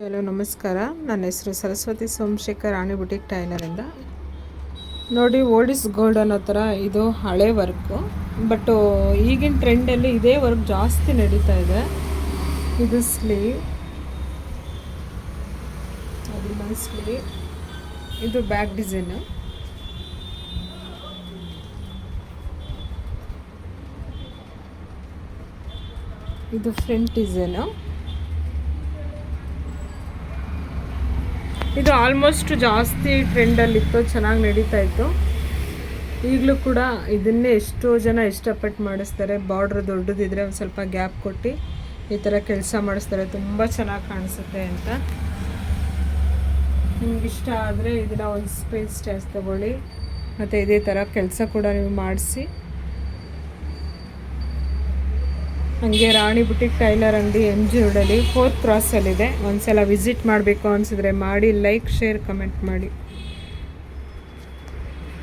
Hello ನಮಸ್ಕಾರ. ನನ್ನ ಹೆಸರು ಸರಸ್ವತಿ ಸೋಮಶೇಖರ್, ರಾಣಿ ಬುಟಿಕ್ ಟೈಲರಿಂದ. ನೋಡಿ, ಓಲ್ಡ್ ಇಸ್ ಗೋಲ್ಡ್ ಅನ್ನೋ ಥರ ಇದು ಹಳೆ ವರ್ಕು. ಬಟ್ ಈಗಿನ ಟ್ರೆಂಡಲ್ಲಿ ಇದೇ ವರ್ಕ್ ಜಾಸ್ತಿ ನಡೀತಾ ಇದೆ. ಇದು ಸ್ಲೀವ್, ಅದು ಸ್ಲೀವ್, ಇದು ಬ್ಯಾಕ್ ಡಿಸೈನು, ಇದು ಫ್ರಂಟ್ ಡಿಸೈನು. ಇದು ಆಲ್ಮೋಸ್ಟ್ ಜಾಸ್ತಿ ಟ್ರೆಂಡಲ್ಲಿತ್ತು, ಚೆನ್ನಾಗಿ ನಡೀತಾ ಇತ್ತು. ಈಗಲೂ ಕೂಡ ಇದನ್ನೇ ಎಷ್ಟೋ ಜನ ಇಷ್ಟಪಟ್ಟು ಮಾಡಿಸ್ತಾರೆ. ಬಾರ್ಡ್ರ್ ದೊಡ್ಡದಿದ್ರೆ ಒಂದು ಸ್ವಲ್ಪ ಗ್ಯಾಪ್ ಕೊಟ್ಟು ಈ ಥರ ಕೆಲಸ ಮಾಡಿಸ್ತಾರೆ, ತುಂಬ ಚೆನ್ನಾಗಿ ಕಾಣಿಸುತ್ತೆ ಅಂತ. ನಿಮ್ಗೆ ಇಷ್ಟ ಆದರೆ ಇದನ್ನು ಒಂದು ಸ್ಪೇಸ್ ತೊಗೊಳ್ಳಿ, ಮತ್ತು ಇದೇ ಥರ ಕೆಲಸ ಕೂಡ ನೀವು ಮಾಡಿಸಿ. ಹಾಗೆ ರಾಣಿ ಬುಟಿಕ್ ಟೈಲರ್ ಅಂಗಡಿ MG ರೋಡಲ್ಲಿ 4th ಕ್ರಾಸಲ್ಲಿದೆ. ಒಂದು ಸಲ ವಿಸಿಟ್ ಮಾಡಬೇಕು ಅನಿಸಿದ್ರೆ ಮಾಡಿ. ಲೈಕ್, ಶೇರ್, ಕಮೆಂಟ್ ಮಾಡಿ.